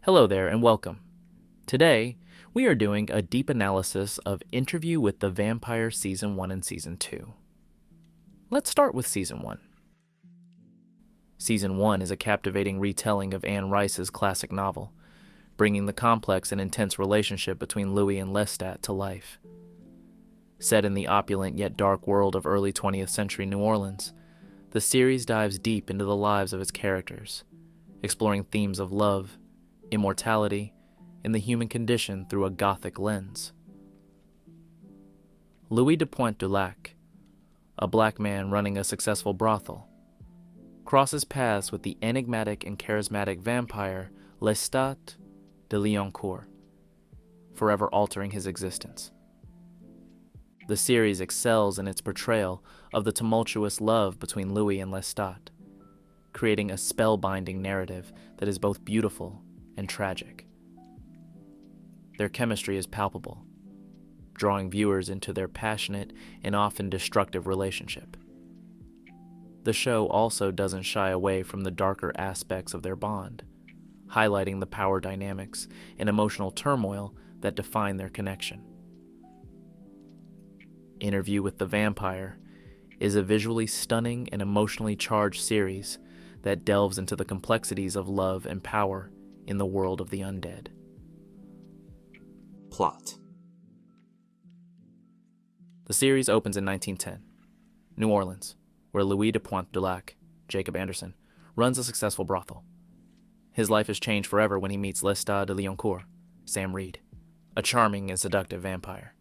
Hello there and welcome. Today, we are doing a deep analysis of Interview with the Vampire Season 1 and Season 2. Let's start with Season 1. Season 1 is a captivating retelling of Anne Rice's classic novel, bringing the complex and intense relationship between Louis and Lestat to life. Set in the opulent yet dark world of early 20th century New Orleans, the series dives deep into the lives of its characters, exploring themes of love, immortality, and the human condition through a Gothic lens. Louis de Pointe-du-Lac, a black man running a successful brothel, crosses paths with the enigmatic and charismatic vampire Lestat de Liancourt, forever altering his existence. The series excels in its portrayal of the tumultuous love between Louis and Lestat, creating a spellbinding narrative that is both beautiful and tragic. Their chemistry is palpable, drawing viewers into their passionate and often destructive relationship. The show also doesn't shy away from the darker aspects of their bond, highlighting the power dynamics and emotional turmoil that define their connection. Interview with the Vampire is a visually stunning and emotionally charged series that delves into the complexities of love and power in the world of the undead. Plot. The series opens in 1910, New Orleans, where Louis de Pointe-du-Lac, Jacob Anderson, runs a successful brothel. His life is changed forever when he meets Lestat de Liancourt, Sam Reed, a charming and seductive vampire.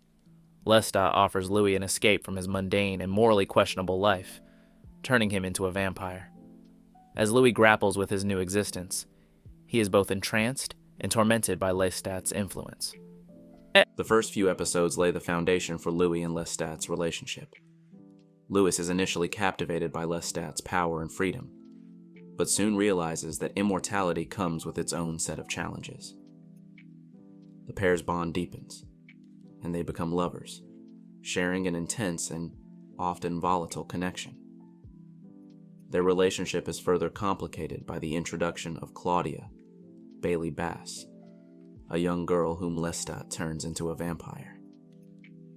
Lestat offers Louis an escape from his mundane and morally questionable life, turning him into a vampire. As Louis grapples with his new existence, he is both entranced and tormented by Lestat's influence. The first few episodes lay the foundation for Louis and Lestat's relationship. Louis is initially captivated by Lestat's power and freedom, but soon realizes that immortality comes with its own set of challenges. The pair's bond deepens, and they become lovers, sharing an intense and often volatile connection. Their relationship is further complicated by the introduction of Claudia, Bailey Bass, a young girl whom Lestat turns into a vampire.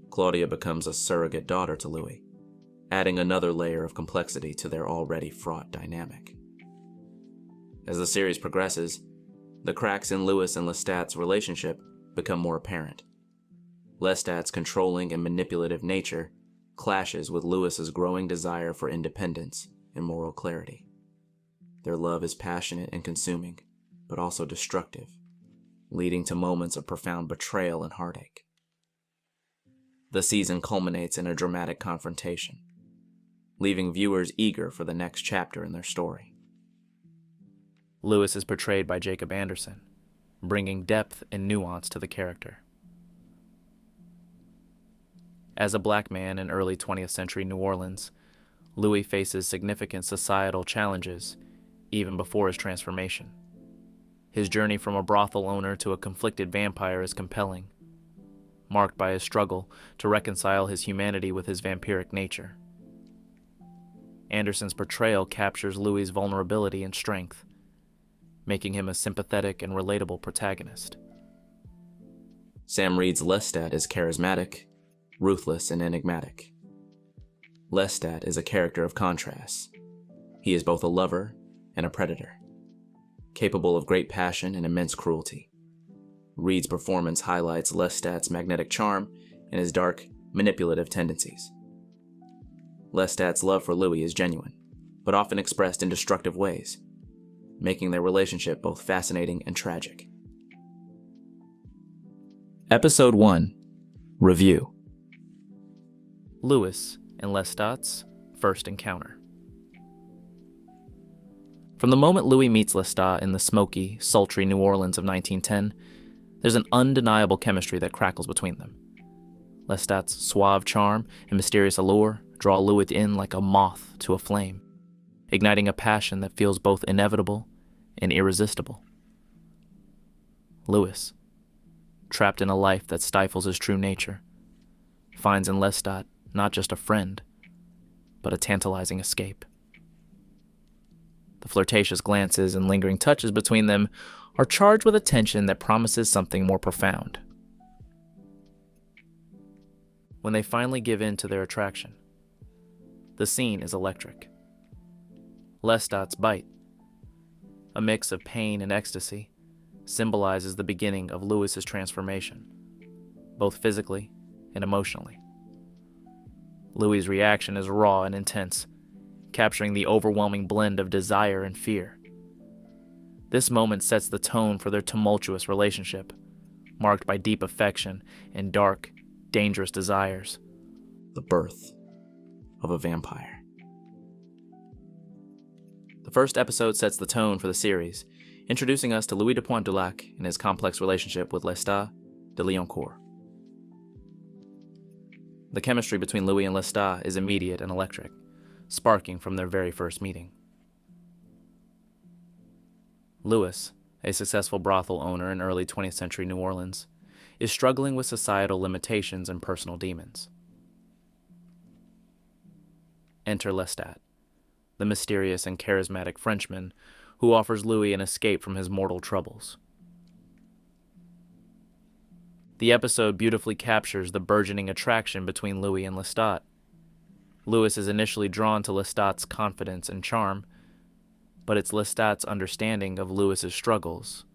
Claudia becomes a surrogate daughter to Louis, adding another layer of complexity to their already fraught dynamic. As the series progresses, the cracks in Louis and Lestat's relationship become more apparent. Lestat's controlling and manipulative nature clashes with Louis's growing desire for independence and moral clarity. Their love is passionate and consuming, but also destructive, leading to moments of profound betrayal and heartache. The season culminates in a dramatic confrontation, leaving viewers eager for the next chapter in their story. Louis is portrayed by Jacob Anderson, bringing depth and nuance to the character. As a black man in early 20th century New Orleans, Louis faces significant societal challenges even before his transformation. His journey from a brothel owner to a conflicted vampire is compelling, marked by his struggle to reconcile his humanity with his vampiric nature. Anderson's portrayal captures Louis' vulnerability and strength, making him a sympathetic and relatable protagonist. Sam Reed's Lestat is charismatic, ruthless, and enigmatic. Lestat is a character of contrasts. He is both a lover and a predator, capable of great passion and immense cruelty. Reed's performance highlights Lestat's magnetic charm and his dark, manipulative tendencies. Lestat's love for Louis is genuine, but often expressed in destructive ways, making their relationship both fascinating and tragic. Episode 1. Review. Louis and Lestat's first encounter. From the moment Louis meets Lestat in the smoky, sultry New Orleans of 1910, there's an undeniable chemistry that crackles between them. Lestat's suave charm and mysterious allure draw Louis in like a moth to a flame, igniting a passion that feels both inevitable and irresistible. Louis, trapped in a life that stifles his true nature, finds in Lestat not just a friend, but a tantalizing escape. The flirtatious glances and lingering touches between them are charged with a tension that promises something more profound. When they finally give in to their attraction, the scene is electric. Lestat's bite, a mix of pain and ecstasy, symbolizes the beginning of Louis's transformation, both physically and emotionally. Louis's reaction is raw and intense, capturing the overwhelming blend of desire and fear. This moment sets the tone for their tumultuous relationship, marked by deep affection and dark, dangerous desires. The birth of a vampire. The first episode sets the tone for the series, introducing us to Louis de Pointe-du-Lac and his complex relationship with Lestat de Lioncourt. The chemistry between Louis and Lestat is immediate and electric, sparking from their very first meeting. Louis, a successful brothel owner in early 20th century New Orleans, is struggling with societal limitations and personal demons. Enter Lestat, the mysterious and charismatic Frenchman who offers Louis an escape from his mortal troubles. The episode beautifully captures the burgeoning attraction between Louis and Lestat. Louis is initially drawn to Lestat's confidence and charm, but it's Lestat's understanding of Louis's struggles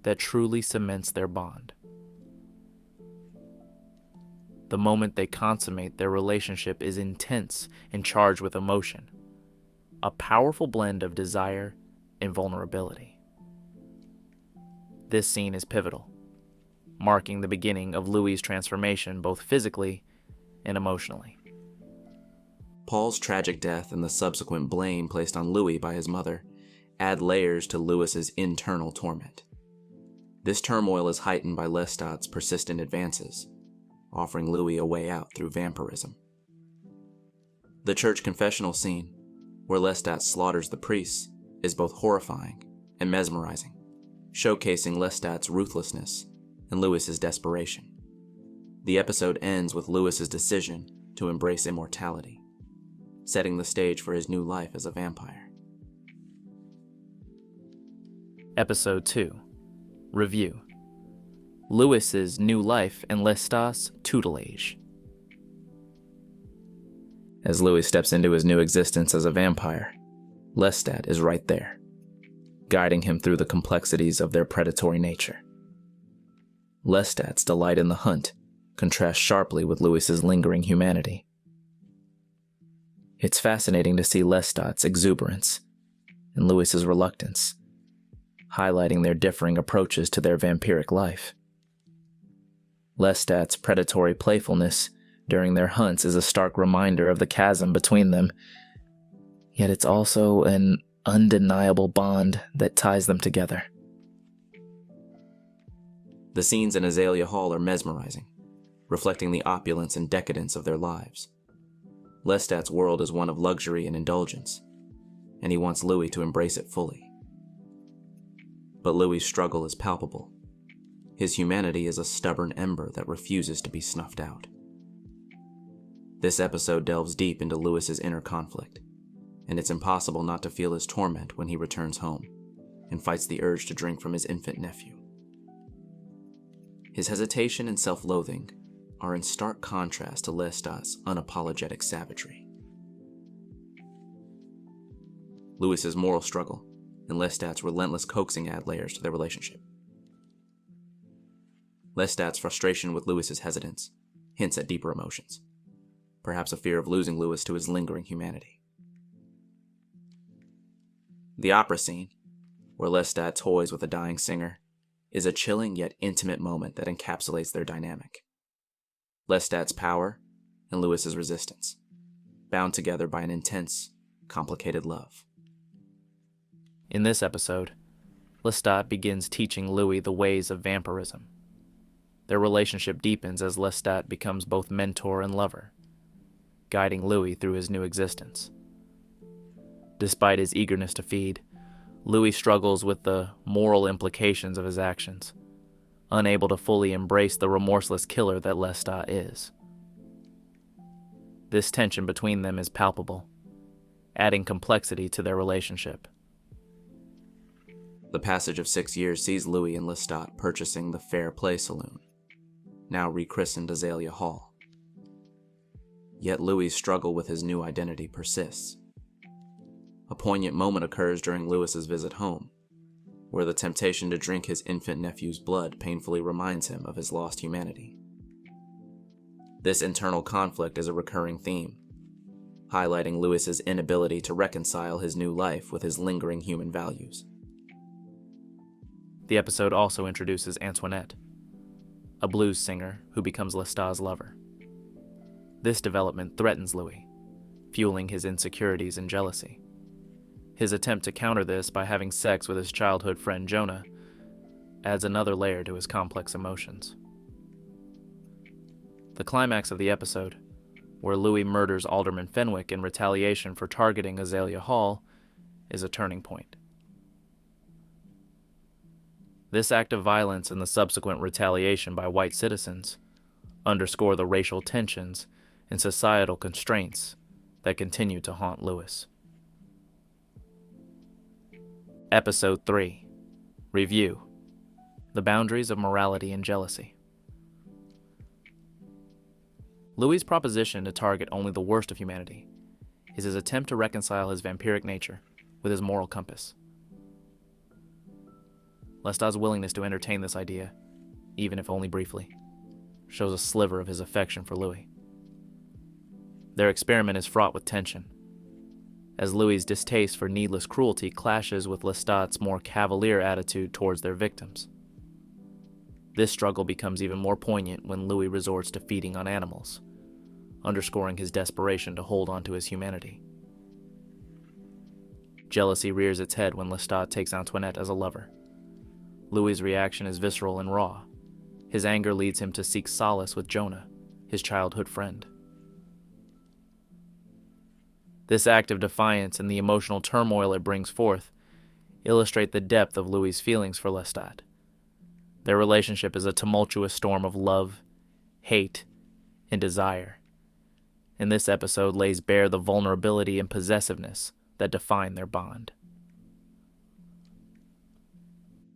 that truly cements their bond. The moment they consummate their relationship is intense and charged with emotion, a powerful blend of desire and vulnerability. This scene is pivotal, marking the beginning of Louis's transformation both physically and emotionally. Paul's tragic death and the subsequent blame placed on Louis by his mother add layers to Louis's internal torment. This turmoil is heightened by Lestat's persistent advances, offering Louis a way out through vampirism. The church confessional scene, where Lestat slaughters the priests, is both horrifying and mesmerizing, showcasing Lestat's ruthlessness and Louis's desperation. The episode ends with Louis's decision to embrace immortality, setting the stage for his new life as a vampire. Episode 2. Review. Louis's new life and Lestat's tutelage. As Louis steps into his new existence as a vampire, Lestat is right there, guiding him through the complexities of their predatory nature. Lestat's delight in the hunt contrasts sharply with Louis's lingering humanity. It's fascinating to see Lestat's exuberance and Louis's reluctance, highlighting their differing approaches to their vampiric life. Lestat's predatory playfulness during their hunts is a stark reminder of the chasm between them, yet it's also an undeniable bond that ties them together. The scenes in Azalea Hall are mesmerizing, reflecting the opulence and decadence of their lives. Lestat's world is one of luxury and indulgence, and he wants Louis to embrace it fully. But Louis's struggle is palpable. His humanity is a stubborn ember that refuses to be snuffed out. This episode delves deep into Louis's inner conflict, and it's impossible not to feel his torment when he returns home and fights the urge to drink from his infant nephew. His hesitation and self-loathing are in stark contrast to Lestat's unapologetic savagery. Louis's moral struggle and Lestat's relentless coaxing add layers to their relationship. Lestat's frustration with Louis's hesitance hints at deeper emotions, perhaps a fear of losing Louis to his lingering humanity. The opera scene, where Lestat toys with a dying singer, is a chilling yet intimate moment that encapsulates their dynamic. Lestat's power and Louis's resistance, bound together by an intense, complicated love. In this episode, Lestat begins teaching Louis the ways of vampirism. Their relationship deepens as Lestat becomes both mentor and lover, guiding Louis through his new existence. Despite his eagerness to feed, Louis struggles with the moral implications of his actions, unable to fully embrace the remorseless killer that Lestat is. This tension between them is palpable, adding complexity to their relationship. The passage of 6 years sees Louis and Lestat purchasing the Fair Play Saloon, now rechristened Azalea Hall. Yet Louis' struggle with his new identity persists. A poignant moment occurs during Louis's visit home, where the temptation to drink his infant nephew's blood painfully reminds him of his lost humanity. This internal conflict is a recurring theme, highlighting Louis's inability to reconcile his new life with his lingering human values. The episode also introduces Antoinette, a blues singer who becomes Lestat's lover. This development threatens Louis, fueling his insecurities and jealousy. His attempt to counter this by having sex with his childhood friend Jonah adds another layer to his complex emotions. The climax of the episode, where Louis murders Alderman Fenwick in retaliation for targeting Azalea Hall, is a turning point. This act of violence and the subsequent retaliation by white citizens underscore the racial tensions and societal constraints that continue to haunt Louis. Episode 3. Review: The Boundaries of Morality and Jealousy. Louis' proposition to target only the worst of humanity is his attempt to reconcile his vampiric nature with his moral compass. Lestat's willingness to entertain this idea, even if only briefly, shows a sliver of his affection for Louis. Their experiment is fraught with tension, as Louis' distaste for needless cruelty clashes with Lestat's more cavalier attitude towards their victims. This struggle becomes even more poignant when Louis resorts to feeding on animals, underscoring his desperation to hold on to his humanity. Jealousy rears its head when Lestat takes Antoinette as a lover. Louis' reaction is visceral and raw. His anger leads him to seek solace with Jonah, his childhood friend. This act of defiance and the emotional turmoil it brings forth illustrate the depth of Louis' feelings for Lestat. Their relationship is a tumultuous storm of love, hate, and desire, and this episode lays bare the vulnerability and possessiveness that define their bond.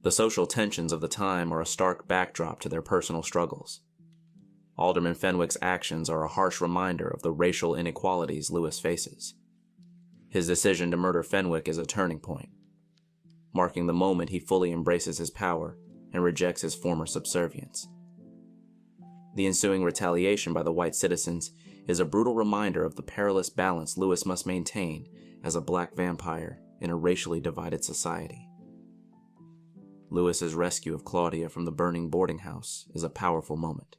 The social tensions of the time are a stark backdrop to their personal struggles. Alderman Fenwick's actions are a harsh reminder of the racial inequalities Louis faces. His decision to murder Fenwick is a turning point, marking the moment he fully embraces his power and rejects his former subservience. The ensuing retaliation by the white citizens is a brutal reminder of the perilous balance Louis must maintain as a black vampire in a racially divided society. Louis's rescue of Claudia from the burning boarding house is a powerful moment.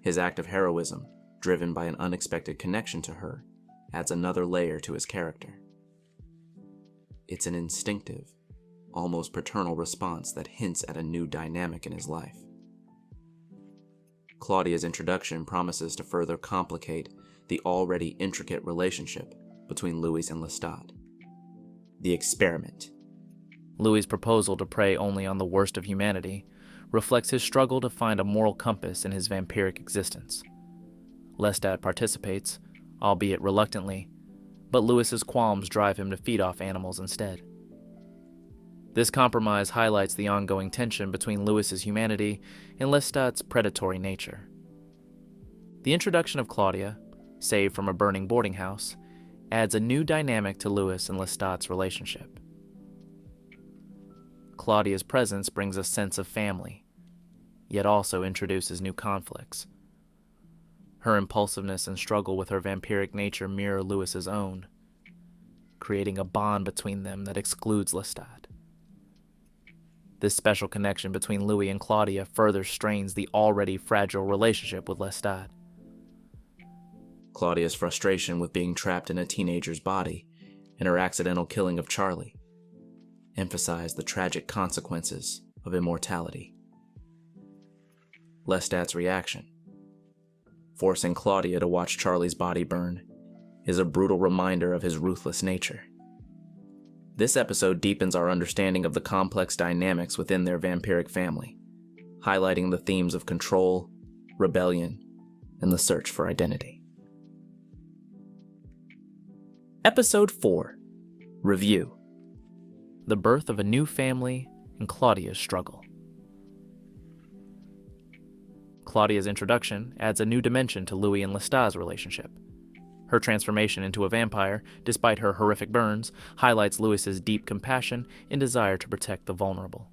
His act of heroism, driven by an unexpected connection to her, adds another layer to his character. It's an instinctive, almost paternal response that hints at a new dynamic in his life. Claudia's introduction promises to further complicate the already intricate relationship between Louis and Lestat. The experiment. Louis' proposal to prey only on the worst of humanity reflects his struggle to find a moral compass in his vampiric existence. Lestat participates, albeit reluctantly, but Louis's qualms drive him to feed off animals instead. This compromise highlights the ongoing tension between Louis's humanity and Lestat's predatory nature. The introduction of Claudia, saved from a burning boarding house, adds a new dynamic to Louis and Lestat's relationship. Claudia's presence brings a sense of family, yet also introduces new conflicts. Her impulsiveness and struggle with her vampiric nature mirror Louis's own, creating a bond between them that excludes Lestat. This special connection between Louis and Claudia further strains the already fragile relationship with Lestat. Claudia's frustration with being trapped in a teenager's body and her accidental killing of Charlie emphasize the tragic consequences of immortality. Lestat's reaction, forcing Claudia to watch Charlie's body burn, is a brutal reminder of his ruthless nature. This episode deepens our understanding of the complex dynamics within their vampiric family, highlighting the themes of control, rebellion, and the search for identity. Episode 4. Review: The Birth of a New Family and Claudia's struggle. Claudia's introduction adds a new dimension to Louis and Lestat's relationship. Her transformation into a vampire, despite her horrific burns, highlights Louis's deep compassion and desire to protect the vulnerable.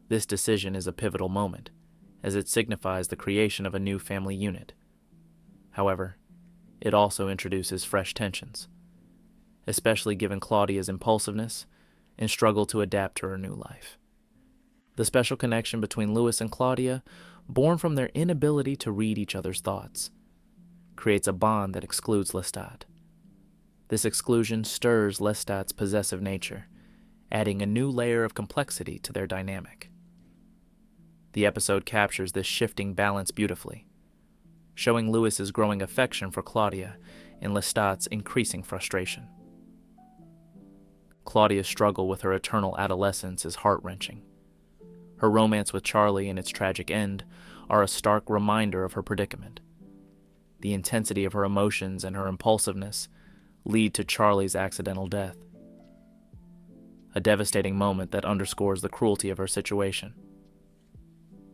This decision is a pivotal moment, as it signifies the creation of a new family unit. However, it also introduces fresh tensions, especially given Claudia's impulsiveness and struggle to adapt to her new life. The special connection between Louis and Claudia, born from their inability to read each other's thoughts, creates a bond that excludes Lestat. This exclusion stirs Lestat's possessive nature, adding a new layer of complexity to their dynamic. The episode captures this shifting balance beautifully, showing Louis's growing affection for Claudia and Lestat's increasing frustration. Claudia's struggle with her eternal adolescence is heart-wrenching. Her romance with Charlie and its tragic end are a stark reminder of her predicament. The intensity of her emotions and her impulsiveness lead to Charlie's accidental death, a devastating moment that underscores the cruelty of her situation.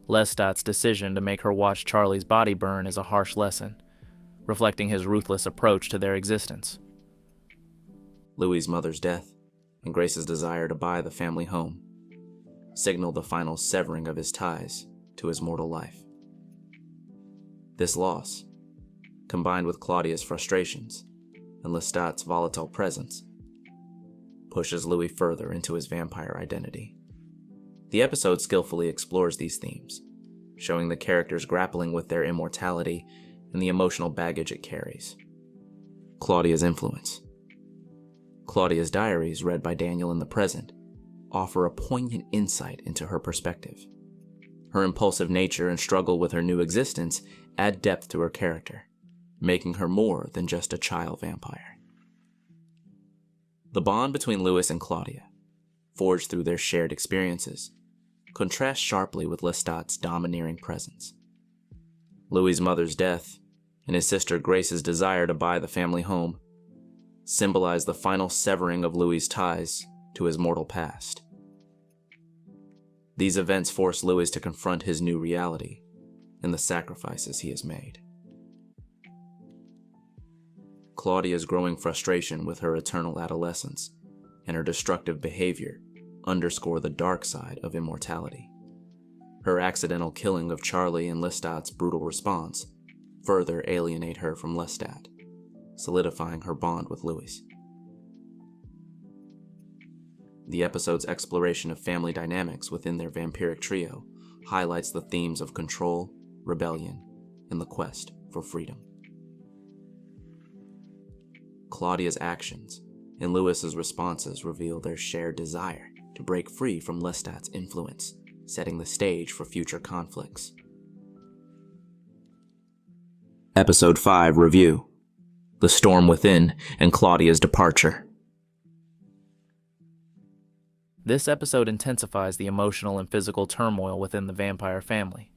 Lestat's decision to make her watch Charlie's body burn is a harsh lesson, reflecting his ruthless approach to their existence. Louis's mother's death and Grace's desire to buy the family home signal the final severing of his ties to his mortal life. This loss, combined with Claudia's frustrations and Lestat's volatile presence, pushes Louis further into his vampire identity. The episode skillfully explores these themes, showing the characters grappling with their immortality and the emotional baggage it carries. Claudia's influence. Claudia's diaries, read by Daniel in the present, offer a poignant insight into her perspective. Her impulsive nature and struggle with her new existence add depth to her character, making her more than just a child vampire. The bond between Louis and Claudia, forged through their shared experiences, contrasts sharply with Lestat's domineering presence. Louis's mother's death and his sister Grace's desire to buy the family home symbolize the final severing of Louis's ties to his mortal past. These events force Louis to confront his new reality and the sacrifices he has made. Claudia's growing frustration with her eternal adolescence and her destructive behavior underscore the dark side of immortality. Her accidental killing of Charlie and Lestat's brutal response further alienate her from Lestat, solidifying her bond with Louis. The episode's exploration of family dynamics within their vampiric trio highlights the themes of control, rebellion, and the quest for freedom. Claudia's actions and Louis's responses reveal their shared desire to break free from Lestat's influence, setting the stage for future conflicts. Episode 5 Review: The Storm Within and Claudia's Departure. This episode intensifies the emotional and physical turmoil within the vampire family.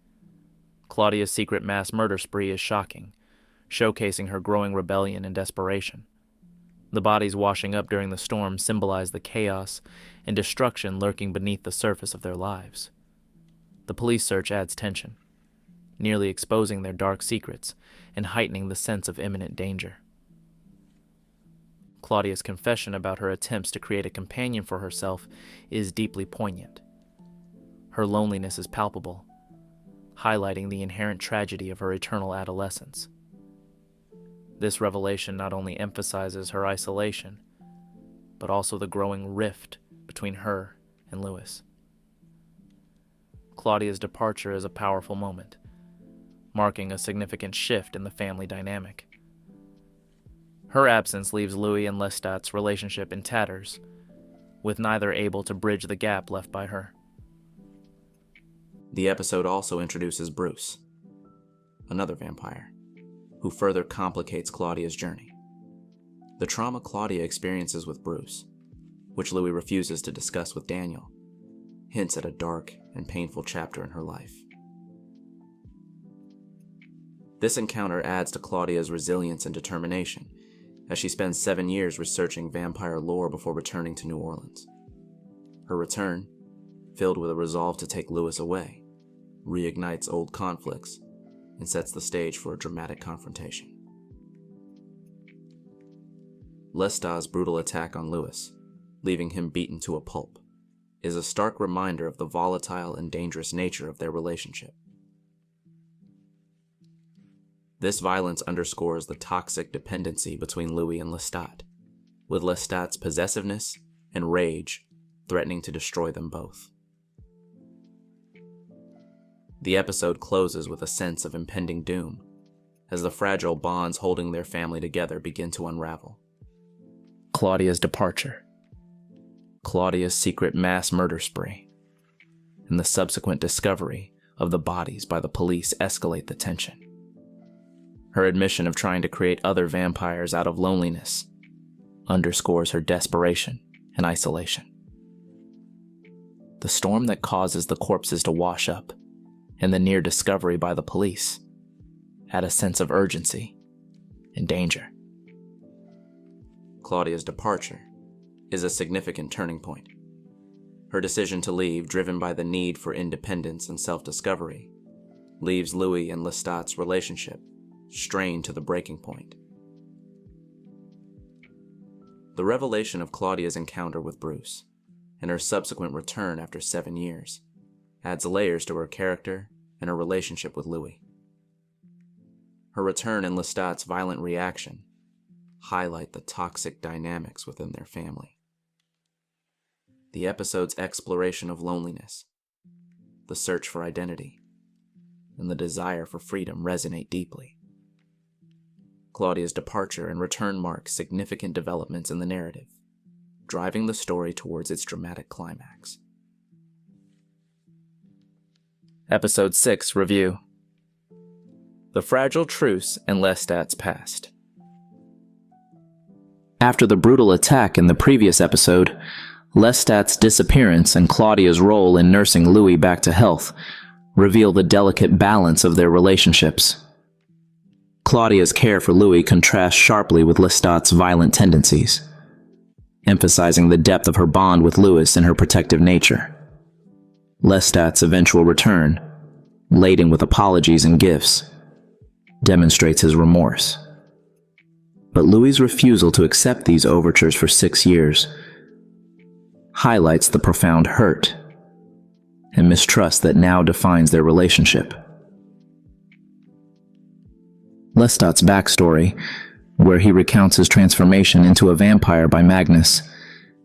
Claudia's secret mass murder spree is shocking, showcasing her growing rebellion and desperation. The bodies washing up during the storm symbolize the chaos and destruction lurking beneath the surface of their lives. The police search adds tension, nearly exposing their dark secrets and heightening the sense of imminent danger. Claudia's confession about her attempts to create a companion for herself is deeply poignant. Her loneliness is palpable, highlighting the inherent tragedy of her eternal adolescence. This revelation not only emphasizes her isolation, but also the growing rift between her and Louis. Claudia's departure is a powerful moment, marking a significant shift in the family dynamic. Her absence leaves Louis and Lestat's relationship in tatters, with neither able to bridge the gap left by her. The episode also introduces Bruce, another vampire, who further complicates Claudia's journey. The trauma Claudia experiences with Bruce, which Louis refuses to discuss with Daniel, hints at a dark and painful chapter in her life. This encounter adds to Claudia's resilience and determination, as she spends 7 years researching vampire lore before returning to New Orleans. Her return filled with a resolve to take Louis away, reignites old conflicts, and sets the stage for a dramatic confrontation. Lestat's brutal attack on Louis, leaving him beaten to a pulp, is a stark reminder of the volatile and dangerous nature of their relationship. This violence underscores the toxic dependency between Louis and Lestat, with Lestat's possessiveness and rage threatening to destroy them both. The episode closes with a sense of impending doom, as the fragile bonds holding their family together begin to unravel. Claudia's departure, Claudia's secret mass murder spree, and the subsequent discovery of the bodies by the police escalate the tension. Her admission of trying to create other vampires out of loneliness underscores her desperation and isolation. The storm that causes the corpses to wash up and the near discovery by the police add a sense of urgency and danger. Claudia's departure is a significant turning point. Her decision to leave, driven by the need for independence and self-discovery, leaves Louis and Lestat's relationship strained to the breaking point. The revelation of Claudia's encounter with Bruce and her subsequent return after 7 years adds layers to her character and her relationship with Louis. Her return and Lestat's violent reaction highlight the toxic dynamics within their family. The episode's exploration of loneliness, the search for identity, and the desire for freedom resonate deeply. Claudia's departure and return mark significant developments in the narrative, driving the story towards its dramatic climax. Episode 6 Review: The Fragile Truce and Lestat's Past. After the brutal attack in the previous episode, Lestat's disappearance and Claudia's role in nursing Louis back to health reveal the delicate balance of their relationships. Claudia's care for Louis contrasts sharply with Lestat's violent tendencies, emphasizing the depth of her bond with Louis and her protective nature. Lestat's eventual return, laden with apologies and gifts, demonstrates his remorse. But Louis' refusal to accept these overtures for 6 years highlights the profound hurt and mistrust that now defines their relationship. Lestat's backstory, where he recounts his transformation into a vampire by Magnus,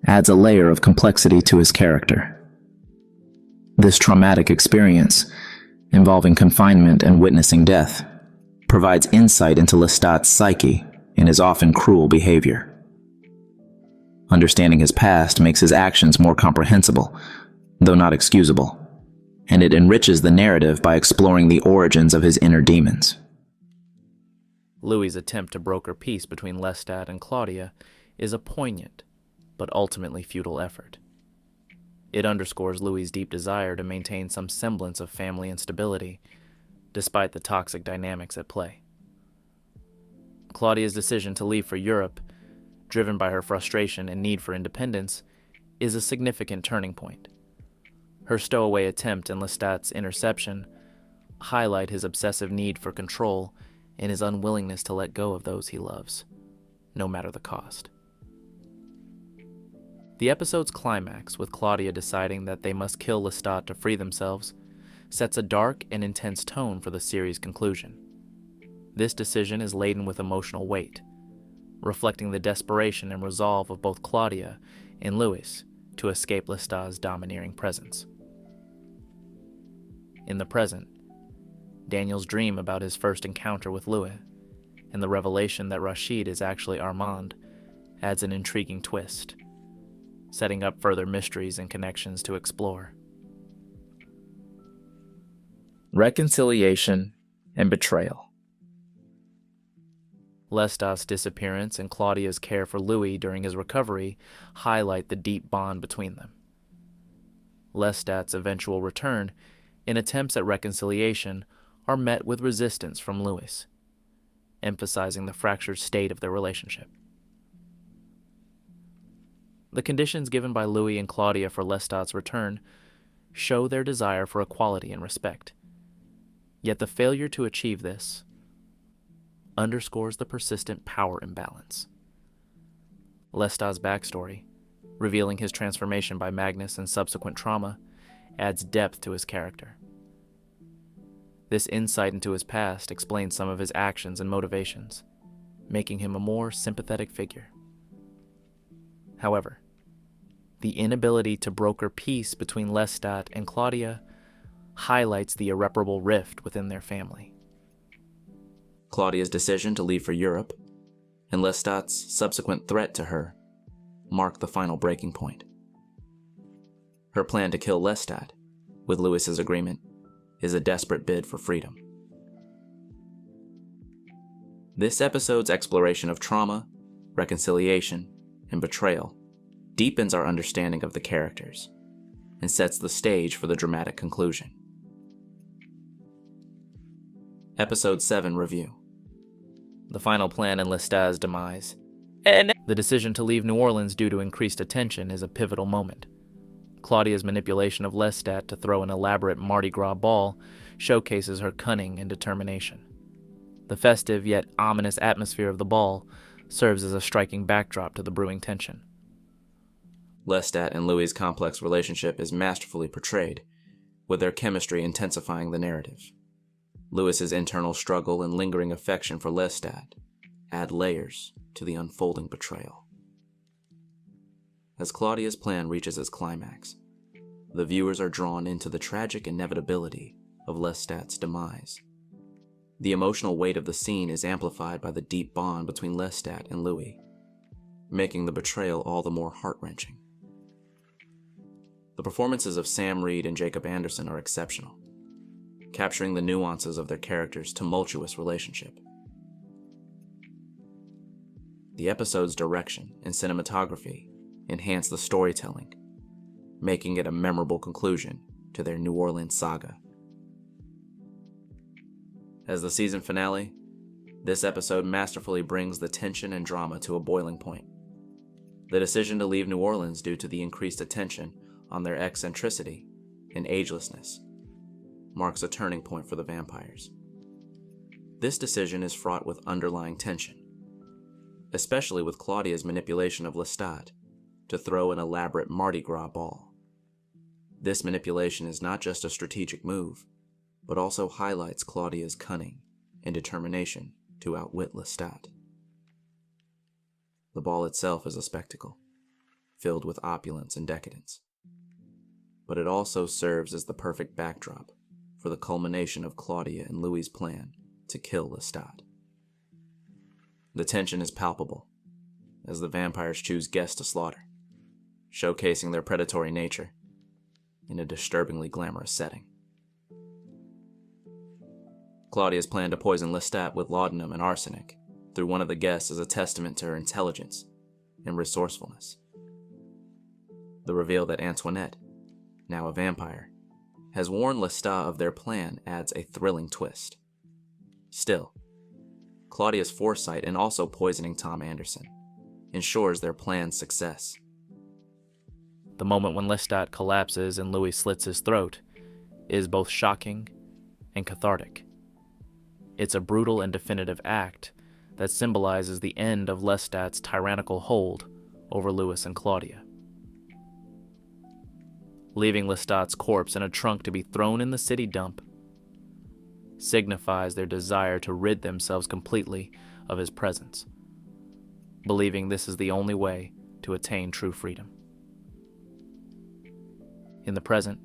adds a layer of complexity to his character. This traumatic experience, involving confinement and witnessing death, provides insight into Lestat's psyche and his often cruel behavior. Understanding his past makes his actions more comprehensible, though not excusable, and it enriches the narrative by exploring the origins of his inner demons. Louis' attempt to broker peace between Lestat and Claudia is a poignant, but ultimately futile effort. It underscores Louis' deep desire to maintain some semblance of family and stability, despite the toxic dynamics at play. Claudia's decision to leave for Europe, driven by her frustration and need for independence, is a significant turning point. Her stowaway attempt and Lestat's interception highlight his obsessive need for control and his unwillingness to let go of those he loves, no matter the cost. The episode's climax, with Claudia deciding that they must kill Lestat to free themselves, sets a dark and intense tone for the series' conclusion. This decision is laden with emotional weight, reflecting the desperation and resolve of both Claudia and Louis to escape Lestat's domineering presence. In the present, Daniel's dream about his first encounter with Louis, and the revelation that Rashid is actually Armand, adds an intriguing twist, setting up further mysteries and connections to explore. Reconciliation and betrayal. Lestat's disappearance and Claudia's care for Louis during his recovery highlight the deep bond between them. Lestat's eventual return and attempts at reconciliation are met with resistance from Louis, emphasizing the fractured state of their relationship. The conditions given by Louis and Claudia for Lestat's return show their desire for equality and respect. Yet the failure to achieve this underscores the persistent power imbalance. Lestat's backstory, revealing his transformation by Magnus and subsequent trauma, adds depth to his character. This insight into his past explains some of his actions and motivations, making him a more sympathetic figure. However, the inability to broker peace between Lestat and Claudia highlights the irreparable rift within their family. Claudia's decision to leave for Europe, and Lestat's subsequent threat to her, mark the final breaking point. Her plan to kill Lestat, with Louis's agreement, is a desperate bid for freedom. This episode's exploration of trauma, reconciliation, and betrayal deepens our understanding of the characters and sets the stage for the dramatic conclusion. Episode 7 Review. The final plan in Lestat's demise. The decision to leave New Orleans due to increased attention is a pivotal moment. Claudia's manipulation of Lestat to throw an elaborate Mardi Gras ball showcases her cunning and determination. The festive yet ominous atmosphere of the ball serves as a striking backdrop to the brewing tension. Lestat and Louis's complex relationship is masterfully portrayed, with their chemistry intensifying the narrative. Louis's internal struggle and lingering affection for Lestat add layers to the unfolding betrayal. As Claudia's plan reaches its climax, the viewers are drawn into the tragic inevitability of Lestat's demise. The emotional weight of the scene is amplified by the deep bond between Lestat and Louis, making the betrayal all the more heart-wrenching. The performances of Sam Reed and Jacob Anderson are exceptional, capturing the nuances of their characters' tumultuous relationship. The episode's direction and cinematography enhance the storytelling, making it a memorable conclusion to their New Orleans saga. As the season finale, this episode masterfully brings the tension and drama to a boiling point. The decision to leave New Orleans due to the increased attention on their eccentricity and agelessness marks a turning point for the vampires. This decision is fraught with underlying tension, especially with Claudia's manipulation of Lestat to throw an elaborate Mardi Gras ball. This manipulation is not just a strategic move, but also highlights Claudia's cunning and determination to outwit Lestat. The ball itself is a spectacle, filled with opulence and decadence, but it also serves as the perfect backdrop for the culmination of Claudia and Louis's plan to kill Lestat. The tension is palpable as the vampires choose guests to slaughter, showcasing their predatory nature in a disturbingly glamorous setting. Claudia's plan to poison Lestat with laudanum and arsenic through one of the guests is a testament to her intelligence and resourcefulness. The reveal that Antoinette, now a vampire, has warned Lestat of their plan adds a thrilling twist. Still, Claudia's foresight in also poisoning Tom Anderson ensures their plan's success. The moment when Lestat collapses and Louis slits his throat is both shocking and cathartic. It's a brutal and definitive act that symbolizes the end of Lestat's tyrannical hold over Louis and Claudia. Leaving Lestat's corpse in a trunk to be thrown in the city dump signifies their desire to rid themselves completely of his presence, believing this is the only way to attain true freedom. In the present,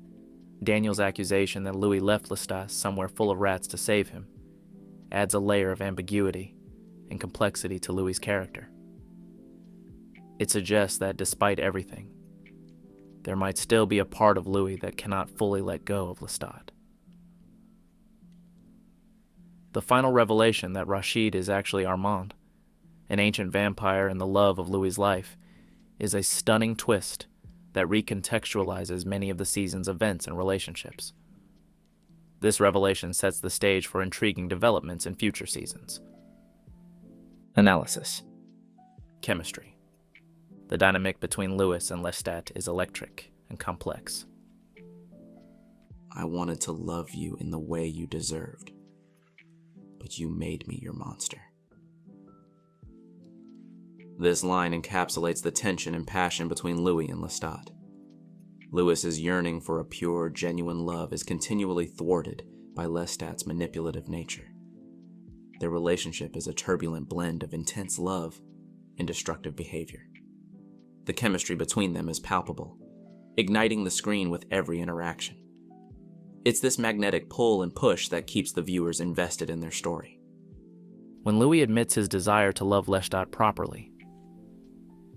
Daniel's accusation that Louis left Lestat somewhere full of rats to save him adds a layer of ambiguity and complexity to Louis's character. It suggests that despite everything, there might still be a part of Louis that cannot fully let go of Lestat. The final revelation that Rashid is actually Armand, an ancient vampire and the love of Louis's life, is a stunning twist that recontextualizes many of the season's events and relationships. This revelation sets the stage for intriguing developments in future seasons. Analysis. Chemistry. The dynamic between Louis and Lestat is electric and complex. I wanted to love you in the way you deserved, but you made me your monster. This line encapsulates the tension and passion between Louis and Lestat. Louis's yearning for a pure, genuine love is continually thwarted by Lestat's manipulative nature. Their relationship is a turbulent blend of intense love and destructive behavior. The chemistry between them is palpable, igniting the screen with every interaction. It's this magnetic pull and push that keeps the viewers invested in their story. When Louis admits his desire to love Lestat properly,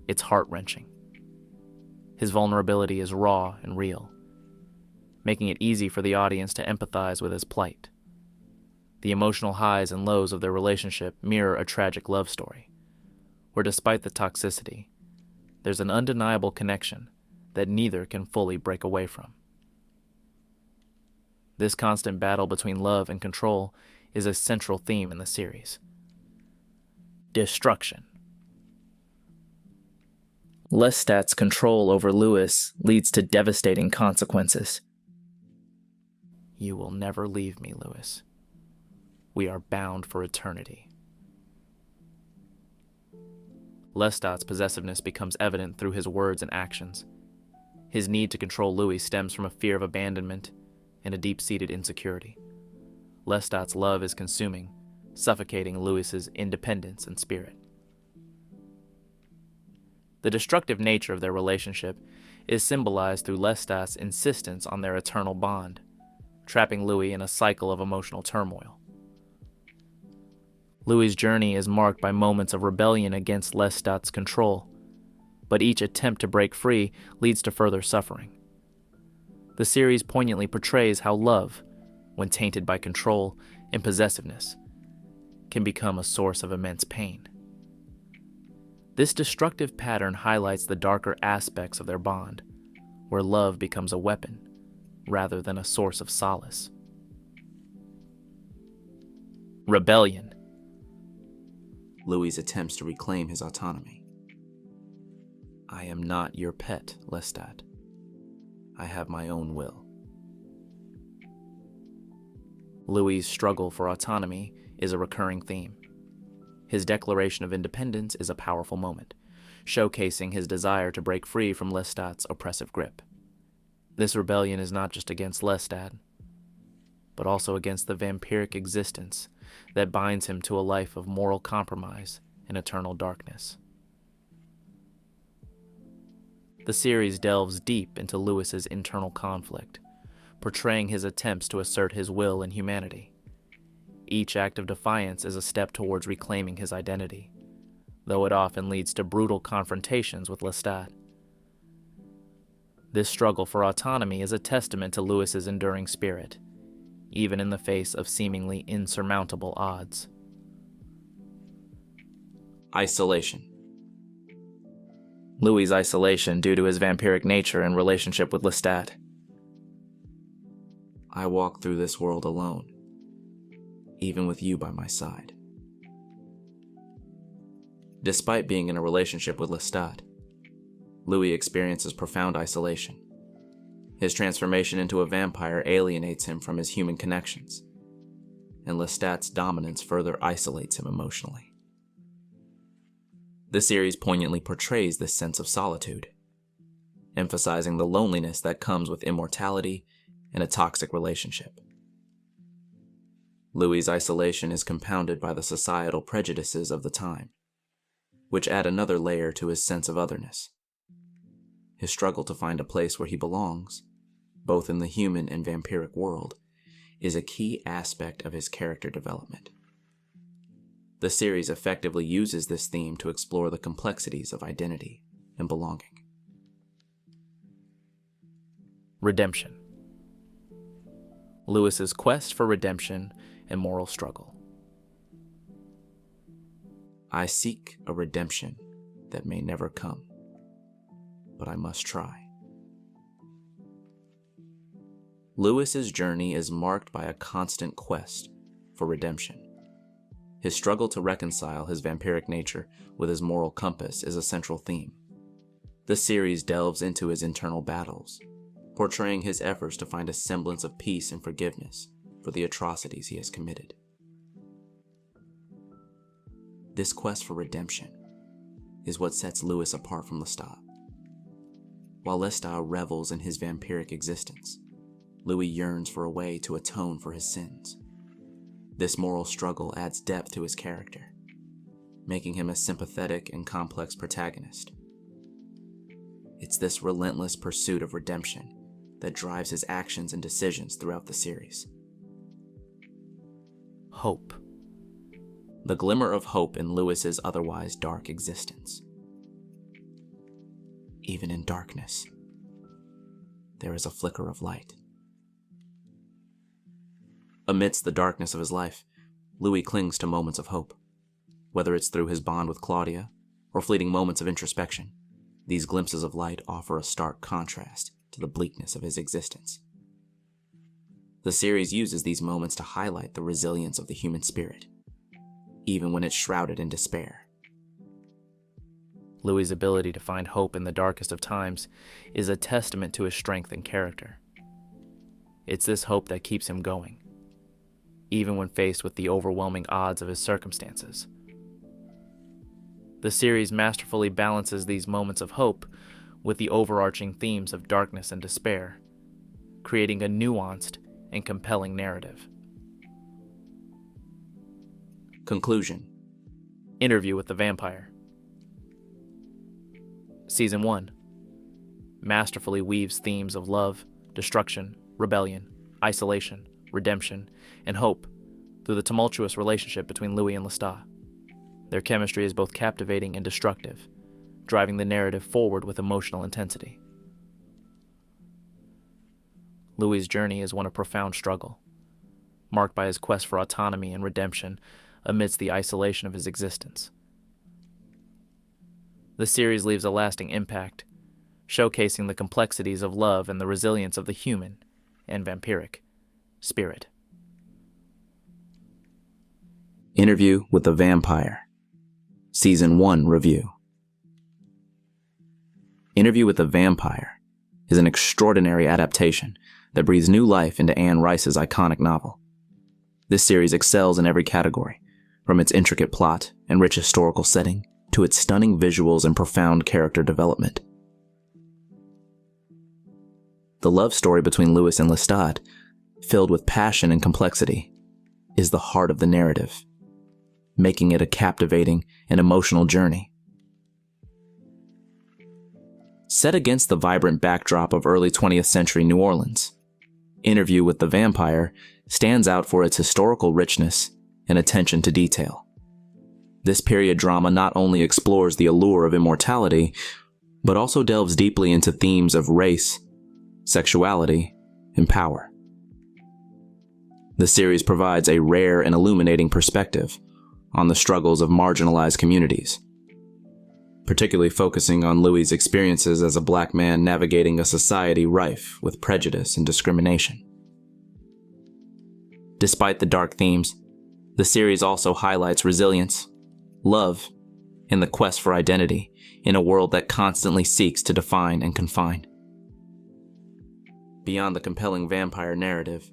it's heart-wrenching. His vulnerability is raw and real, making it easy for the audience to empathize with his plight. The emotional highs and lows of their relationship mirror a tragic love story, where despite the toxicity, there's an undeniable connection that neither can fully break away from. This constant battle between love and control is a central theme in the series. Destruction. Lestat's control over Louis leads to devastating consequences. You will never leave me, Louis. We are bound for eternity. Lestat's possessiveness becomes evident through his words and actions. His need to control Louis stems from a fear of abandonment and a deep-seated insecurity. Lestat's love is consuming, suffocating Louis's independence and spirit. The destructive nature of their relationship is symbolized through Lestat's insistence on their eternal bond, trapping Louis in a cycle of emotional turmoil. Louis's journey is marked by moments of rebellion against Lestat's control, but each attempt to break free leads to further suffering. The series poignantly portrays how love, when tainted by control and possessiveness, can become a source of immense pain. This destructive pattern highlights the darker aspects of their bond, where love becomes a weapon rather than a source of solace. Rebellion. Louis attempts to reclaim his autonomy. I am not your pet, Lestat. I have my own will. Louis' struggle for autonomy is a recurring theme. His declaration of independence is a powerful moment, showcasing his desire to break free from Lestat's oppressive grip. This rebellion is not just against Lestat, but also against the vampiric existence that binds him to a life of moral compromise and eternal darkness. The series delves deep into Louis's internal conflict, portraying his attempts to assert his will and humanity. Each act of defiance is a step towards reclaiming his identity, though it often leads to brutal confrontations with Lestat. This struggle for autonomy is a testament to Louis's enduring spirit, even in the face of seemingly insurmountable odds. Isolation. Louis' isolation due to his vampiric nature and relationship with Lestat. I walk through this world alone, even with you by my side. Despite being in a relationship with Lestat, Louis experiences profound isolation. His transformation into a vampire alienates him from his human connections, and Lestat's dominance further isolates him emotionally. The series poignantly portrays this sense of solitude, emphasizing the loneliness that comes with immortality and a toxic relationship. Louis' isolation is compounded by the societal prejudices of the time, which add another layer to his sense of otherness. His struggle to find a place where he belongs, both in the human and vampiric world, is a key aspect of his character development. The series effectively uses this theme to explore the complexities of identity and belonging. Redemption. Louis's quest for redemption and moral struggle. I seek a redemption that may never come, but I must try. Louis's journey is marked by a constant quest for redemption. His struggle to reconcile his vampiric nature with his moral compass is a central theme. The series delves into his internal battles, portraying his efforts to find a semblance of peace and forgiveness for the atrocities he has committed. This quest for redemption is what sets Lewis apart from Lestat. While Lestat revels in his vampiric existence, Louis yearns for a way to atone for his sins. This moral struggle adds depth to his character, making him a sympathetic and complex protagonist. It's this relentless pursuit of redemption that drives his actions and decisions throughout the series. Hope. The glimmer of hope in Lewis's otherwise dark existence. Even in darkness, there is a flicker of light. Amidst the darkness of his life, Louis clings to moments of hope. Whether it's through his bond with Claudia or fleeting moments of introspection, these glimpses of light offer a stark contrast to the bleakness of his existence. The series uses these moments to highlight the resilience of the human spirit, even when it's shrouded in despair. Louis' ability to find hope in the darkest of times is a testament to his strength and character. It's this hope that keeps him going, even when faced with the overwhelming odds of his circumstances. The series masterfully balances these moments of hope with the overarching themes of darkness and despair, creating a nuanced and compelling narrative. Conclusion. Interview with the Vampire. Season 1 masterfully weaves themes of love, destruction, rebellion, isolation, redemption, and hope through the tumultuous relationship between Louis and Lestat. Their chemistry is both captivating and destructive, driving the narrative forward with emotional intensity. Louis' journey is one of profound struggle, marked by his quest for autonomy and redemption amidst the isolation of his existence. The series leaves a lasting impact, showcasing the complexities of love and the resilience of the human and vampiric spirit. Interview with the Vampire. Season 1 Review. Interview with the Vampire is an extraordinary adaptation that breathes new life into Anne Rice's iconic novel. This series excels in every category, from its intricate plot and rich historical setting to its stunning visuals and profound character development. The love story between Lewis and Lestat, filled with passion and complexity, is the heart of the narrative, making it a captivating and emotional journey. Set against the vibrant backdrop of early 20th century New Orleans, Interview with the Vampire stands out for its historical richness and attention to detail. This period drama not only explores the allure of immortality, but also delves deeply into themes of race, sexuality, and power. The series provides a rare and illuminating perspective on the struggles of marginalized communities, particularly focusing on Louis' experiences as a black man navigating a society rife with prejudice and discrimination. Despite the dark themes, the series also highlights resilience, love, and the quest for identity in a world that constantly seeks to define and confine. Beyond the compelling vampire narrative,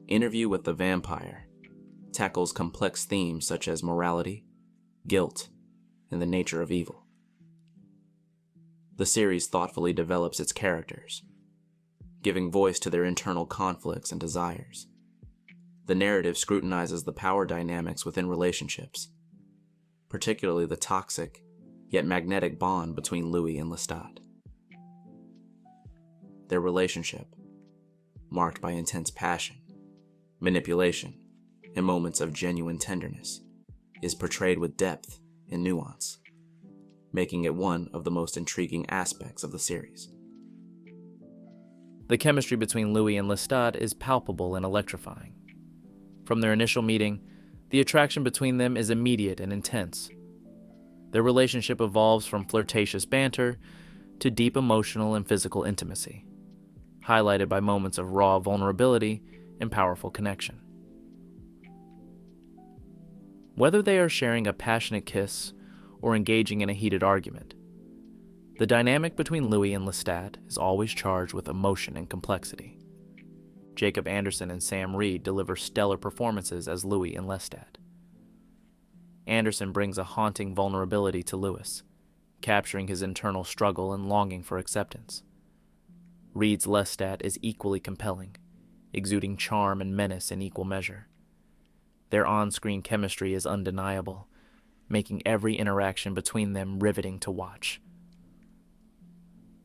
Interview with the Vampire tackles complex themes such as morality, guilt, and the nature of evil. The series thoughtfully develops its characters, giving voice to their internal conflicts and desires. The narrative scrutinizes the power dynamics within relationships, particularly the toxic yet magnetic bond between Louis and Lestat. Their relationship, marked by intense passion, manipulation, and moments of genuine tenderness, is portrayed with depth and nuance, making it one of the most intriguing aspects of the series. The chemistry between Louis and Lestat is palpable and electrifying. From their initial meeting, the attraction between them is immediate and intense. Their relationship evolves from flirtatious banter to deep emotional and physical intimacy, highlighted by moments of raw vulnerability and powerful connection. Whether they are sharing a passionate kiss or engaging in a heated argument, The dynamic between Louis and Lestat is always charged with emotion and complexity. Jacob Anderson and Sam Reed deliver stellar performances as Louis and Lestat. Anderson brings a haunting vulnerability to Louis, capturing his internal struggle and longing for acceptance. Reed's Lestat is equally compelling, exuding charm and menace in equal measure. Their on-screen chemistry is undeniable, making every interaction between them riveting to watch.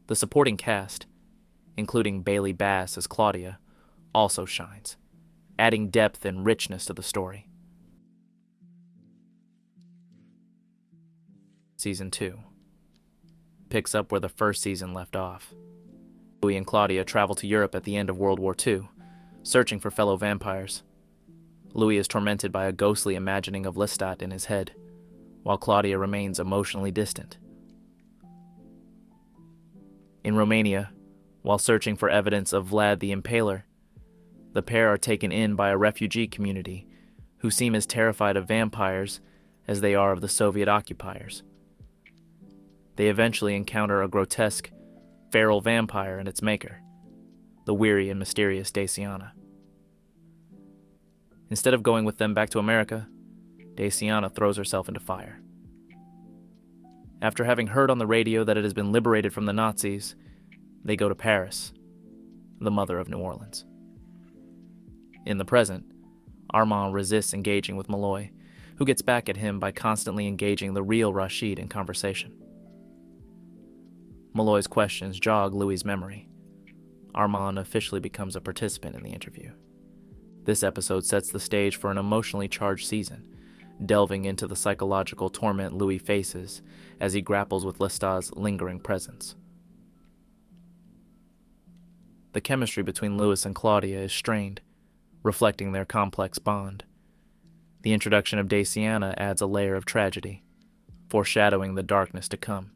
The supporting cast, including Bailey Bass as Claudia, also shines, adding depth and richness to the story. Season 2 picks up where the first season left off. Louis and Claudia travel to Europe at the end of World War II, searching for fellow vampires. Louis is tormented by a ghostly imagining of Lestat in his head, while Claudia remains emotionally distant. In Romania, while searching for evidence of Vlad the Impaler, the pair are taken in by a refugee community who seem as terrified of vampires as they are of the Soviet occupiers. They eventually encounter a grotesque, feral vampire and its maker, the weary and mysterious Daciana. Instead of going with them back to America, Daciana throws herself into fire. After having heard on the radio that it has been liberated from the Nazis, they go to Paris, the mother of New Orleans. In the present, Armand resists engaging with Malloy, who gets back at him by constantly engaging the real Rashid in conversation. Malloy's questions jog Louis' memory. Armand officially becomes a participant in the interview. This episode sets the stage for an emotionally charged season, delving into the psychological torment Louis faces as he grapples with Lestat's lingering presence. The chemistry between Louis and Claudia is strained, reflecting their complex bond. The introduction of Daciana adds a layer of tragedy, foreshadowing the darkness to come.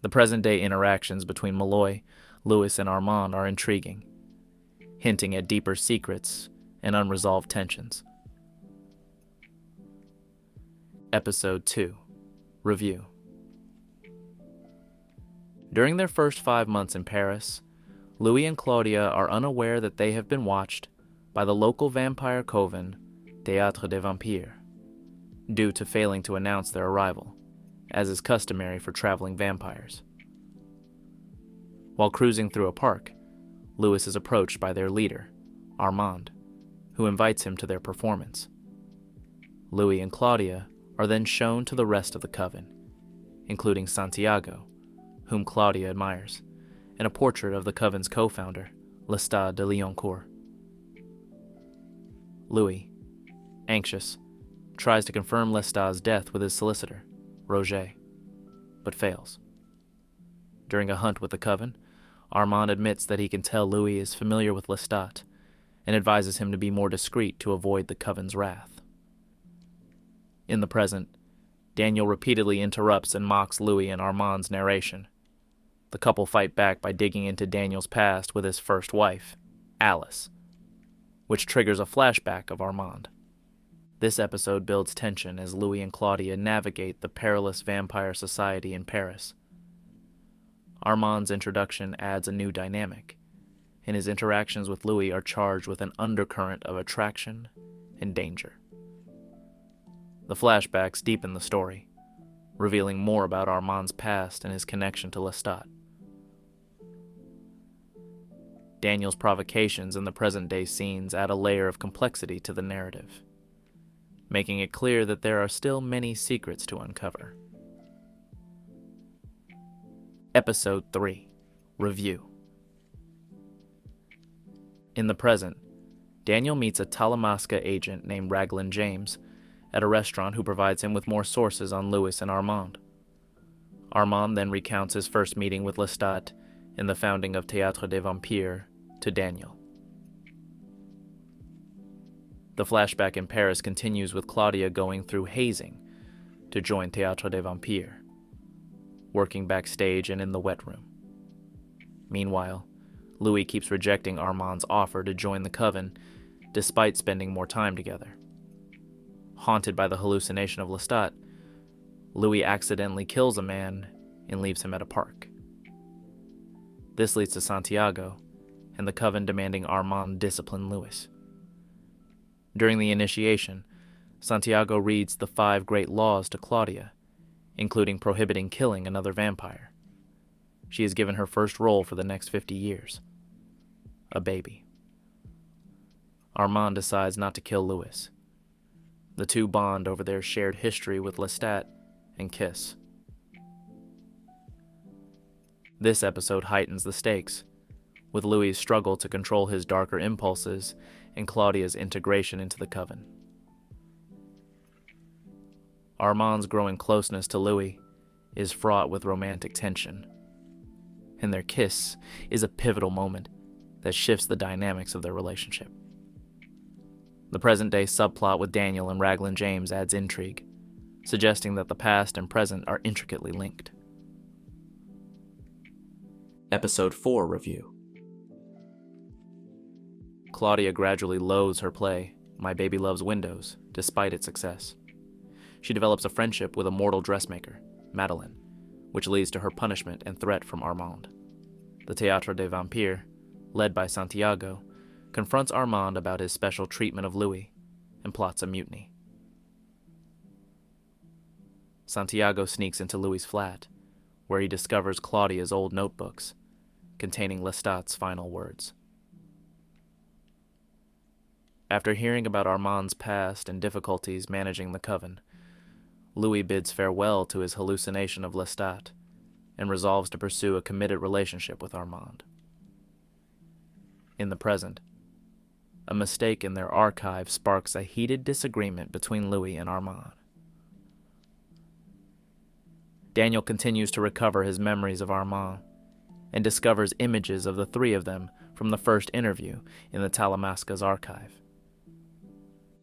The present-day interactions between Malloy, Louis, and Armand are intriguing, hinting at deeper secrets and unresolved tensions. Episode 2. Review. During their first 5 months in Paris, Louis and Claudia are unaware that they have been watched by the local vampire coven, Théâtre des Vampires, due to failing to announce their arrival, as is customary for traveling vampires. While cruising through a park, Louis is approached by their leader, Armand, who invites him to their performance. Louis and Claudia are then shown to the rest of the coven, including Santiago, whom Claudia admires, and a portrait of the coven's co-founder, Lestat de Lioncourt. Louis, anxious, tries to confirm Lestat's death with his solicitor, Roger, but fails. During a hunt with the coven, Armand admits that he can tell Louis is familiar with Lestat and advises him to be more discreet to avoid the coven's wrath. In the present, Daniel repeatedly interrupts and mocks Louis and Armand's narration. The couple fight back by digging into Daniel's past with his first wife, Alice, which triggers a flashback of Armand. This episode builds tension as Louis and Claudia navigate the perilous vampire society in Paris. Armand's introduction adds a new dynamic, and his interactions with Louis are charged with an undercurrent of attraction and danger. The flashbacks deepen the story, revealing more about Armand's past and his connection to Lestat. Daniel's provocations in the present-day scenes add a layer of complexity to the narrative, making it clear that there are still many secrets to uncover. Episode 3. Review. In the present, Daniel meets a Talamasca agent named Raglan James at a restaurant who provides him with more sources on Louis and Armand. Armand then recounts his first meeting with Lestat in the founding of Théâtre des Vampires to Daniel. The flashback in Paris continues with Claudia going through hazing to join Théâtre des Vampires, working backstage and in the wet room. Meanwhile, Louis keeps rejecting Armand's offer to join the coven despite spending more time together. Haunted by the hallucination of Lestat, Louis accidentally kills a man and leaves him at a park. This leads to Santiago and the coven demanding Armand discipline Louis. During the initiation, Santiago reads the 5 great laws to Claudia, including prohibiting killing another vampire. She is given her first role for the next 50 years: a baby. Armand decides not to kill Louis. The two bond over their shared history with Lestat and kiss. This episode heightens the stakes, with Louis' struggle to control his darker impulses and Claudia's integration into the coven. Armand's growing closeness to Louis is fraught with romantic tension, and their kiss is a pivotal moment that shifts the dynamics of their relationship. The present-day subplot with Daniel and Raglan James adds intrigue, suggesting that the past and present are intricately linked. Episode 4 Review. Claudia gradually loathes her play, My Baby Loves Windows, despite its success. She develops a friendship with a mortal dressmaker, Madeleine, which leads to her punishment and threat from Armand. The Théâtre des Vampires, led by Santiago, confronts Armand about his special treatment of Louis and plots a mutiny. Santiago sneaks into Louis' flat, where he discovers Claudia's old notebooks, containing Lestat's final words. After hearing about Armand's past and difficulties managing the coven, Louis bids farewell to his hallucination of Lestat and resolves to pursue a committed relationship with Armand. In the present, a mistake in their archive sparks a heated disagreement between Louis and Armand. Daniel continues to recover his memories of Armand and discovers images of the 3 of them from the first interview in the Talamasca's archive.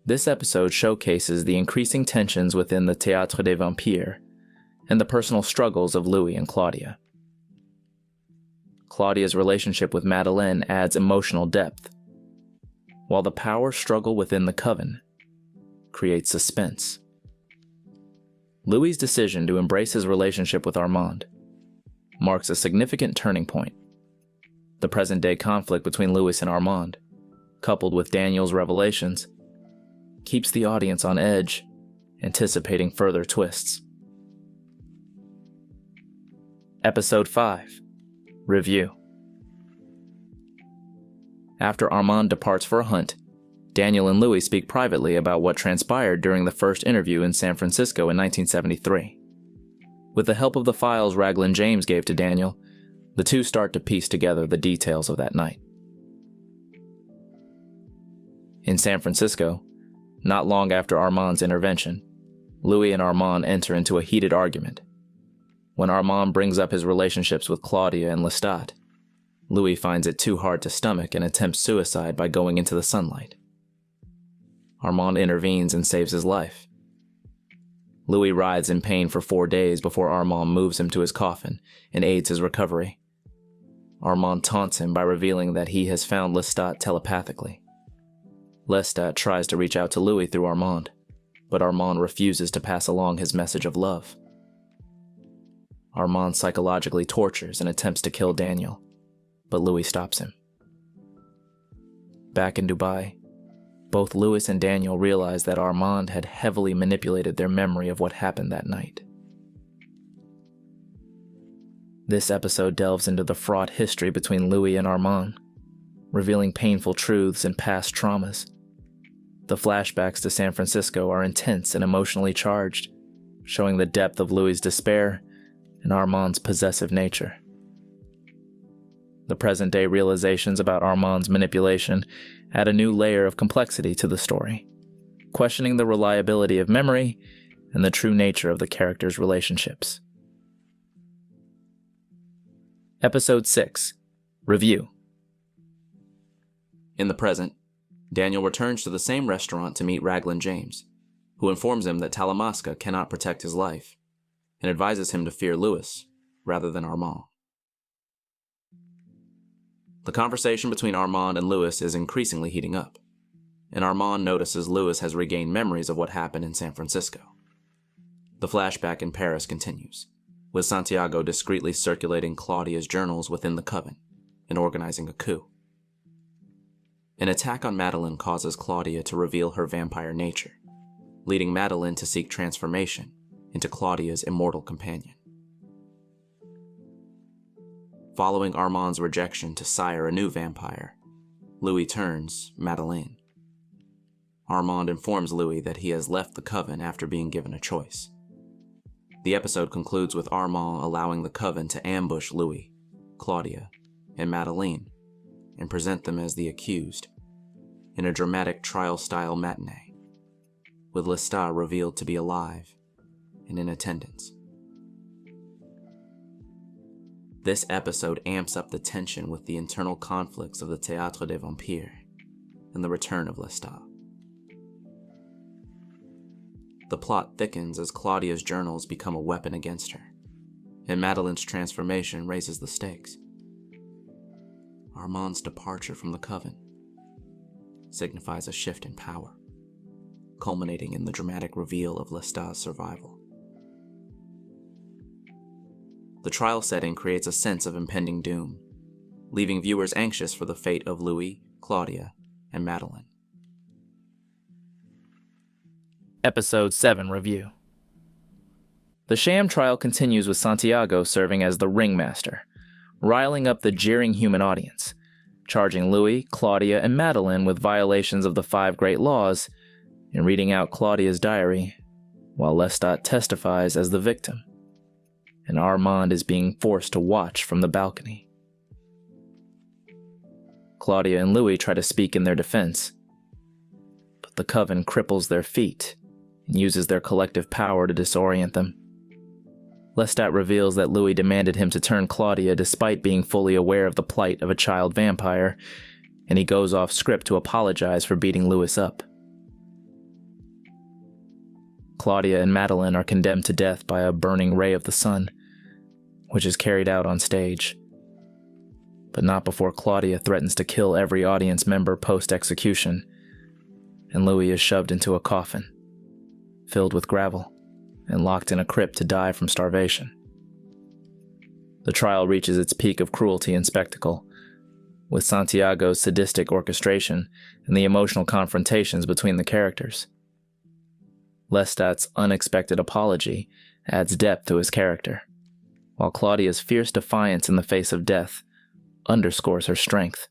This episode showcases the increasing tensions within the Théâtre des Vampires and the personal struggles of Louis and Claudia. Claudia's relationship with Madeleine adds emotional depth, while the power struggle within the coven creates suspense. Louis' decision to embrace his relationship with Armand marks a significant turning point. The present-day conflict between Louis and Armand, coupled with Daniel's revelations, keeps the audience on edge, anticipating further twists. Episode 5 Review. After Armand departs for a hunt, Daniel and Louis speak privately about what transpired during the first interview in San Francisco in 1973. With the help of the files Raglan James gave to Daniel, the two start to piece together the details of that night. In San Francisco, not long after Armand's intervention, Louis and Armand enter into a heated argument. When Armand brings up his relationships with Claudia and Lestat, Louis finds it too hard to stomach and attempts suicide by going into the sunlight. Armand intervenes and saves his life. Louis writhes in pain for 4 days before Armand moves him to his coffin and aids his recovery. Armand taunts him by revealing that he has found Lestat telepathically. Lestat tries to reach out to Louis through Armand, but Armand refuses to pass along his message of love. Armand psychologically tortures and attempts to kill Daniel, but Louis stops him. Back in Dubai, both Louis and Daniel realize that Armand had heavily manipulated their memory of what happened that night. This episode delves into the fraught history between Louis and Armand, revealing painful truths and past traumas. The flashbacks to San Francisco are intense and emotionally charged, showing the depth of Louis' despair and Armand's possessive nature. The present-day realizations about Armand's manipulation add a new layer of complexity to the story, questioning the reliability of memory and the true nature of the characters' relationships. Episode 6 Review. In the present, Daniel returns to the same restaurant to meet Raglan James, who informs him that Talamasca cannot protect his life, and advises him to fear Louis rather than Armand. The conversation between Armand and Louis is increasingly heating up, and Armand notices Louis has regained memories of what happened in San Francisco. The flashback in Paris continues, with Santiago discreetly circulating Claudia's journals within the coven and organizing a coup. An attack on Madeline causes Claudia to reveal her vampire nature, leading Madeline to seek transformation into Claudia's immortal companion. Following Armand's rejection to sire a new vampire, Louis turns Madeline. Armand informs Louis that he has left the coven after being given a choice. The episode concludes with Armand allowing the coven to ambush Louis, Claudia, and Madeline and present them as the accused in a dramatic trial-style matinee, with Lestat revealed to be alive and in attendance. This episode amps up the tension with the internal conflicts of the Théâtre des Vampires and the return of Lestat. The plot thickens as Claudia's journals become a weapon against her, and Madeline's transformation raises the stakes. Armand's departure from the coven signifies a shift in power, culminating in the dramatic reveal of Lestat's survival. The trial setting creates a sense of impending doom, leaving viewers anxious for the fate of Louis, Claudia, and Madeline. Episode 7 Review. The sham trial continues with Santiago serving as the ringmaster, riling up the jeering human audience, charging Louis, Claudia, and Madeline with violations of the 5 great laws, and reading out Claudia's diary, while Lestat testifies as the victim, and Armand is being forced to watch from the balcony. Claudia and Louis try to speak in their defense, but the coven cripples their feet and uses their collective power to disorient them. Lestat reveals that Louis demanded him to turn Claudia despite being fully aware of the plight of a child vampire, and he goes off script to apologize for beating Louis up. Claudia and Madeline are condemned to death by a burning ray of the sun, which is carried out on stage, but not before Claudia threatens to kill every audience member post-execution, and Louis is shoved into a coffin, filled with gravel, and locked in a crypt to die from starvation. The trial reaches its peak of cruelty and spectacle, with Santiago's sadistic orchestration and the emotional confrontations between the characters. Lestat's unexpected apology adds depth to his character, while Claudia's fierce defiance in the face of death underscores her strength.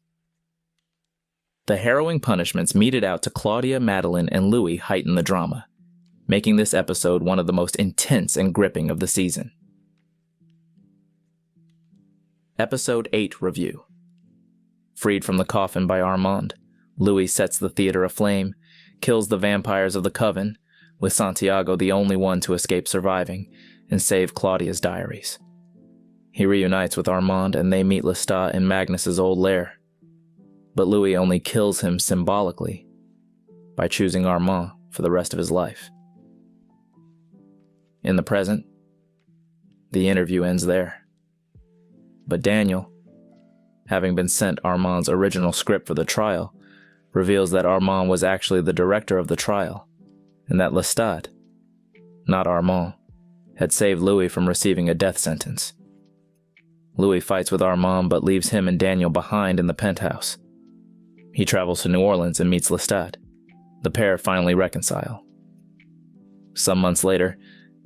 The harrowing punishments meted out to Claudia, Madeline, and Louis heighten the drama, making this episode one of the most intense and gripping of the season. Episode 8 Review. Freed from the coffin by Armand, Louis sets the theater aflame, kills the vampires of the coven, with Santiago the only one to escape surviving and save Claudia's diaries. He reunites with Armand and they meet Lestat in Magnus's old lair, but Louis only kills him symbolically by choosing Armand for the rest of his life. In the present, the interview ends there. But Daniel, having been sent Armand's original script for the trial, reveals that Armand was actually the director of the trial, and that Lestat, not Armand, had saved Louis from receiving a death sentence. Louis fights with Armand but leaves him and Daniel behind in the penthouse. He travels to New Orleans and meets Lestat. The pair finally reconcile. Some months later,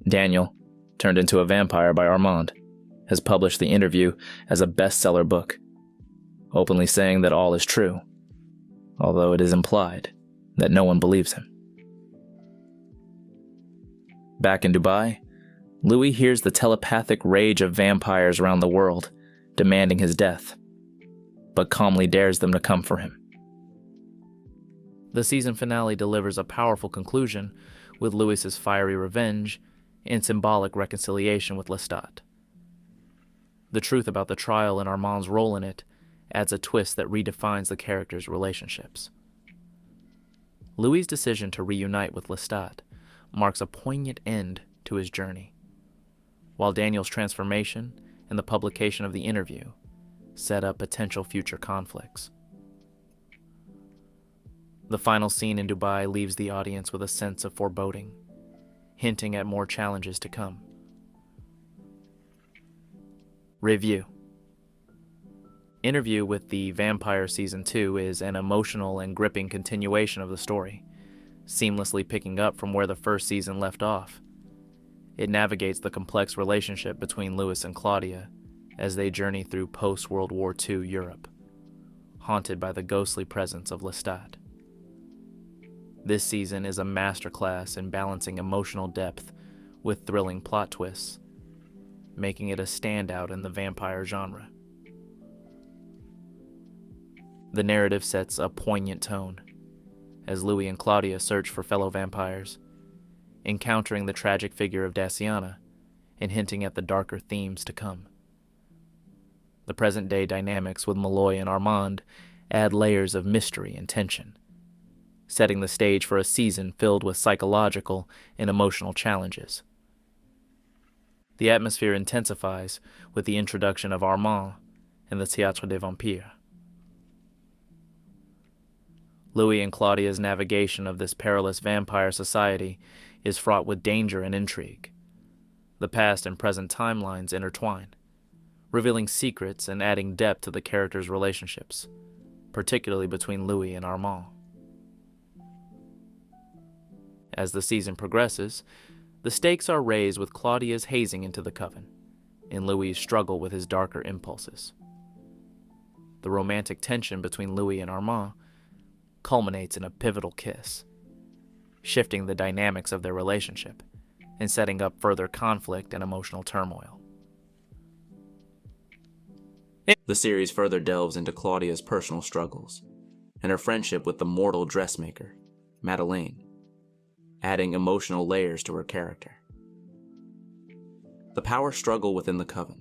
Daniel, turned into a vampire by Armand, has published the interview as a bestseller book, openly saying that all is true, although it is implied that no one believes him. Back in Dubai, Louis hears the telepathic rage of vampires around the world, demanding his death, but calmly dares them to come for him. The season finale delivers a powerful conclusion with Louis's fiery revenge and symbolic reconciliation with Lestat. The truth about the trial and Armand's role in it adds a twist that redefines the characters' relationships. Louis' decision to reunite with Lestat marks a poignant end to his journey, while Daniel's transformation and the publication of the interview set up potential future conflicts. The final scene in Dubai leaves the audience with a sense of foreboding, hinting at more challenges to come. Review. Interview with the Vampire Season 2 is an emotional and gripping continuation of the story, seamlessly picking up from where the first season left off. It navigates the complex relationship between Louis and Claudia as they journey through post-World War II Europe, haunted by the ghostly presence of Lestat. This season is a masterclass in balancing emotional depth with thrilling plot twists, making it a standout in the vampire genre. The narrative sets a poignant tone as Louis and Claudia search for fellow vampires, encountering the tragic figure of Daciana and hinting at the darker themes to come. The present-day dynamics with Malloy and Armand add layers of mystery and tension, setting the stage for a season filled with psychological and emotional challenges. The atmosphere intensifies with the introduction of Armand and the Théâtre des Vampires. Louis and Claudia's navigation of this perilous vampire society is fraught with danger and intrigue. The past and present timelines intertwine, revealing secrets and adding depth to the characters' relationships, particularly between Louis and Armand. As the season progresses, the stakes are raised with Claudia's hazing into the coven, and Louis' struggle with his darker impulses. The romantic tension between Louis and Armand culminates in a pivotal kiss, shifting the dynamics of their relationship and setting up further conflict and emotional turmoil. The series further delves into Claudia's personal struggles and her friendship with the mortal dressmaker, Madeleine, adding emotional layers to her character. The power struggle within the coven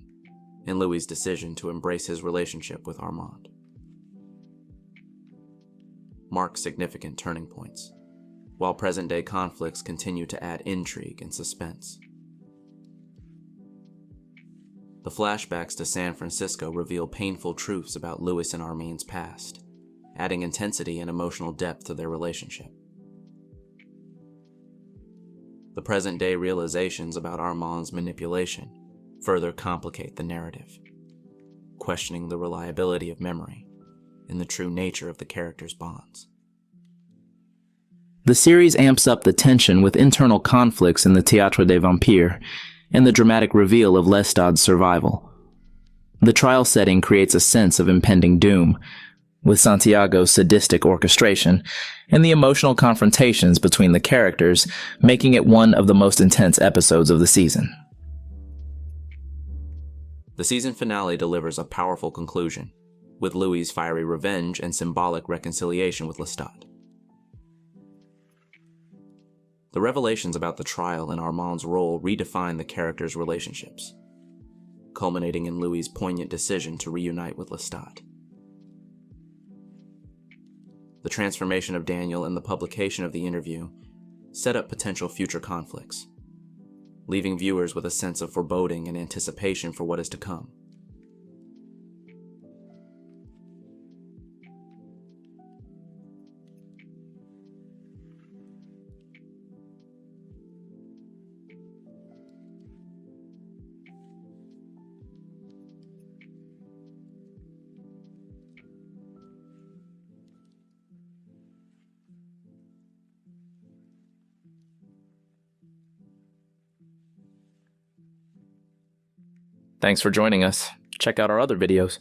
and Louis' decision to embrace his relationship with Armand mark significant turning points, while present-day conflicts continue to add intrigue and suspense. The flashbacks to San Francisco reveal painful truths about Louis and Armand's past, adding intensity and emotional depth to their relationship. The present-day realizations about Armand's manipulation further complicate the narrative, questioning the reliability of memory and the true nature of the characters' bonds. The series amps up the tension with internal conflicts in the Théâtre des Vampires and the dramatic reveal of Lestat's survival. The trial setting creates a sense of impending doom, with Santiago's sadistic orchestration and the emotional confrontations between the characters making it one of the most intense episodes of the season. The season finale delivers a powerful conclusion, with Louis' fiery revenge and symbolic reconciliation with Lestat. The revelations about the trial and Armand's role redefine the characters' relationships, culminating in Louis' poignant decision to reunite with Lestat. The transformation of Daniel and the publication of the interview set up potential future conflicts, leaving viewers with a sense of foreboding and anticipation for what is to come. Thanks for joining us. Check out our other videos.